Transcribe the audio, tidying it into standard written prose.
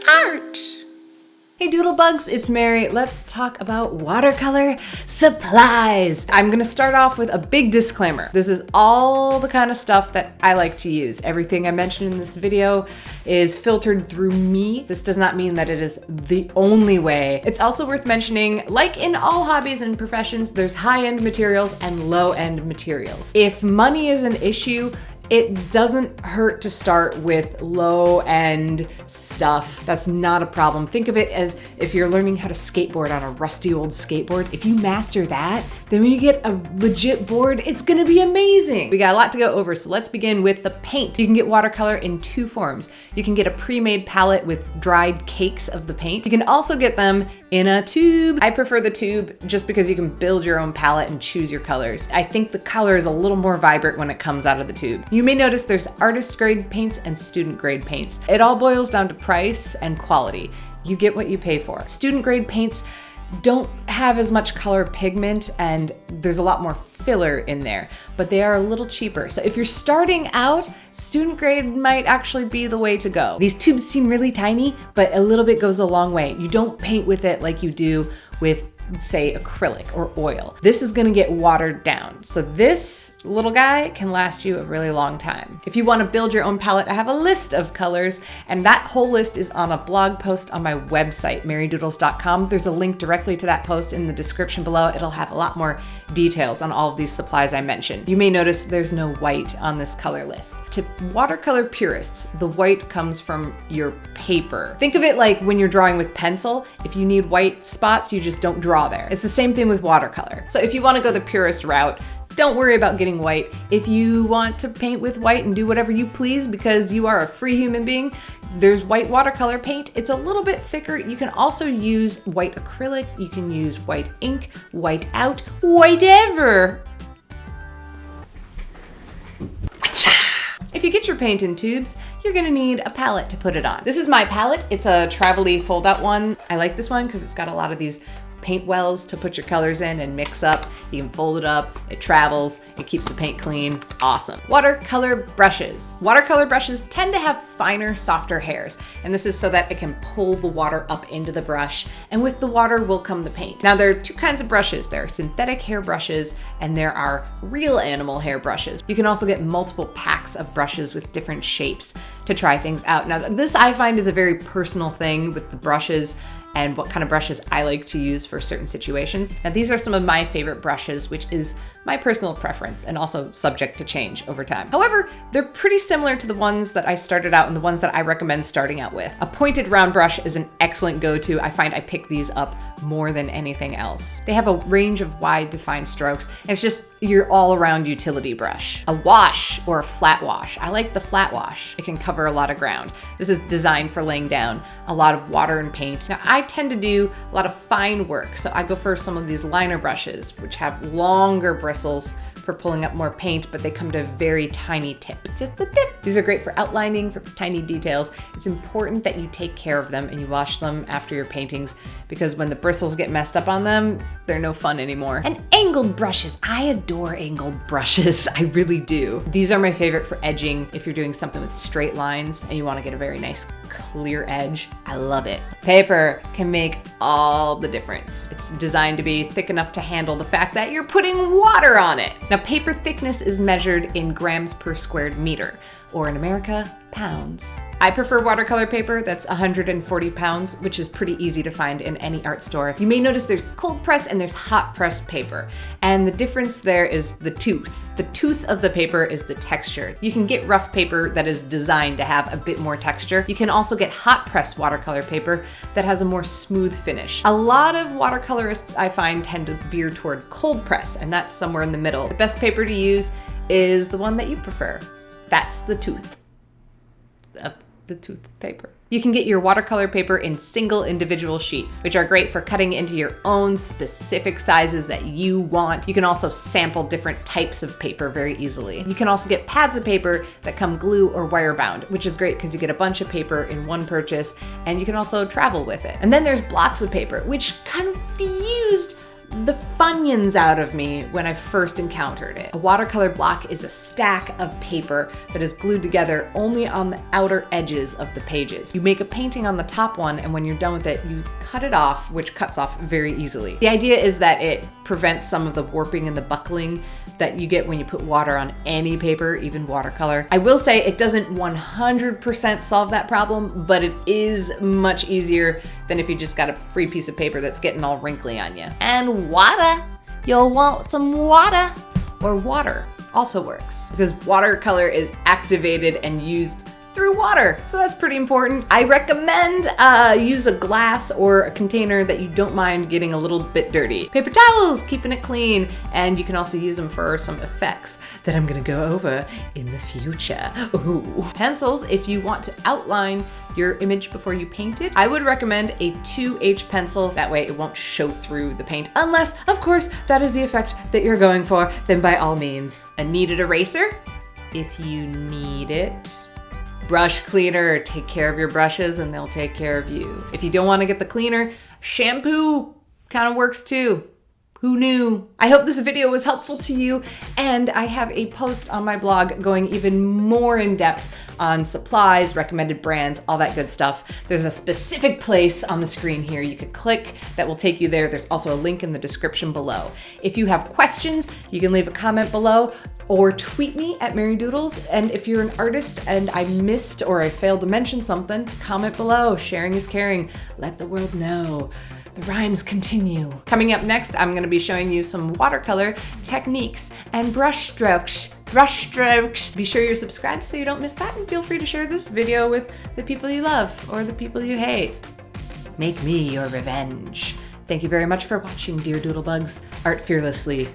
art. Hey Doodlebugs, it's Mary. Let's talk about watercolor supplies. I'm gonna start off with a big disclaimer. This is all the kind of stuff that I like to use. Everything I mentioned in this video is filtered through me. This does not mean that it is the only way. It's also worth mentioning, like in all hobbies and professions, there's high-end materials and low-end materials. If money is an issue, it doesn't hurt to start with low-end stuff. That's not a problem. Think of it as if you're learning how to skateboard on a rusty old skateboard. If you master that, then when you get a legit board, it's gonna be amazing. We got a lot to go over, so let's begin with the paint. You can get watercolor in two forms. You can get a pre-made palette with dried cakes of the paint. You can also get them in a tube. I prefer the tube just because you can build your own palette and choose your colors. I think the color is a little more vibrant when it comes out of the tube. You may notice there's artist grade paints and student grade paints. It all boils down to price and quality. You get what you pay for. Student grade paints don't have as much color pigment and there's a lot more filler in there, but they are a little cheaper. So if you're starting out, student grade might actually be the way to go. These tubes seem really tiny, but a little bit goes a long way. You don't paint with it like you do with, say, acrylic or oil. This is gonna get watered down. So this little guy can last you a really long time. If you wanna build your own palette, I have a list of colors, and that whole list is on a blog post on my website, marydoodles.com. There's a link directly to that post in the description below. It'll have a lot more details on all of these supplies I mentioned. You may notice there's no white on this color list. To watercolor purists, the white comes from your paper. Think of it like when you're drawing with pencil. If you need white spots, you just don't draw there. It's the same thing with watercolor. So if you want to go the purist route, don't worry about getting white. If you want to paint with white and do whatever you please because you are a free human being, there's white watercolor paint. It's a little bit thicker. You can also use white acrylic. You can use white ink, white out, whatever. If you get your paint in tubes, you're gonna need a palette to put it on. This is my palette. It's a travel-y fold-out one. I like this one because it's got a lot of these paint wells to put your colors in and mix up. You can fold it up, it travels, it keeps the paint clean. Awesome. Watercolor brushes. Watercolor brushes tend to have finer, softer hairs, and this is so that it can pull the water up into the brush, and with the water will come the paint. Now there are two kinds of brushes. There are synthetic hair brushes and there are real animal hair brushes. You can also get multiple packs of brushes with different shapes to try things out. Now this I find is a very personal thing with the brushes and what kind of brushes I like to use for certain situations. Now these are some of my favorite brushes, which is my personal preference and also subject to change over time. However, they're pretty similar to the ones that I started out and the ones that I recommend starting out with. A pointed round brush is an excellent go-to. I find I pick these up more than anything else. They have a range of wide defined strokes. It's just your all-around utility brush. A wash or a flat wash. I like the flat wash. It can cover a lot of ground. This is designed for laying down a lot of water and paint. Now I tend to do a lot of fine work, so I go for some of these liner brushes, which have longer bristles for pulling up more paint, but they come to a very tiny tip, just the tip. These are great for outlining, for tiny details. It's important that you take care of them and you wash them after your paintings, because when the bristles get messed up on them, they're no fun anymore. And angled brushes. I adore angled brushes. I really do. These are my favorite for edging. If you're doing something with straight lines and you want to get a very nice clear edge, I love it. Paper can make all the difference. It's designed to be thick enough to handle the fact that you're putting water on it. Now, paper thickness is measured in grams per square meter, or in America, pounds. I prefer watercolor paper that's 140 pounds, which is pretty easy to find in any art store. You may notice there's cold press and there's hot press paper. And the difference there is the tooth. The tooth of the paper is the texture. You can get rough paper that is designed to have a bit more texture. You can also get hot press watercolor paper that has a more smooth finish. A lot of watercolorists I find tend to veer toward cold press, and that's somewhere in the middle. The best paper to use is the one that you prefer. That's the tooth of the tooth paper. You can get your watercolor paper in single individual sheets, which are great for cutting into your own specific sizes that you want. You can also sample different types of paper very easily. You can also get pads of paper that come glue or wire bound, which is great because you get a bunch of paper in one purchase, and you can also travel with it. And then there's blocks of paper, which confused the Funyuns out of me when I first encountered it. A watercolor block is a stack of paper that is glued together only on the outer edges of the pages. You make a painting on the top one, and when you're done with it, you cut it off, which cuts off very easily. The idea is that it prevents some of the warping and the buckling that you get when you put water on any paper, even watercolor. I will say it doesn't 100% solve that problem, but it is much easier than if you just got a free piece of paper that's getting all wrinkly on you. And water, you'll want some water, or water also works because watercolor is activated and used through water, so that's pretty important. I recommend use a glass or a container that you don't mind getting a little bit dirty. Paper towels, keeping it clean, and you can also use them for some effects that I'm gonna go over in the future. Ooh. Pencils, if you want to outline your image before you paint it, I would recommend a 2H pencil. That way it won't show through the paint, unless, of course, that is the effect that you're going for, then by all means. A kneaded eraser, if you need it. Brush cleaner, take care of your brushes and they'll take care of you. If you don't want to get the cleaner, shampoo kind of works too. Who knew? I hope this video was helpful to you, and I have a post on my blog going even more in depth on supplies, recommended brands, all that good stuff. There's a specific place on the screen here you could click that will take you there. There's also a link in the description below. If you have questions, you can leave a comment below or tweet me at Mary Doodles. And if you're an artist and I missed or I failed to mention something, comment below. Sharing is caring. Let the world know. The rhymes continue. Coming up next, I'm gonna be showing you some watercolor techniques and brush strokes. Be sure you're subscribed so you don't miss that, and feel free to share this video with the people you love or the people you hate. Make me your revenge. Thank you very much for watching, dear Doodlebugs. Art fearlessly.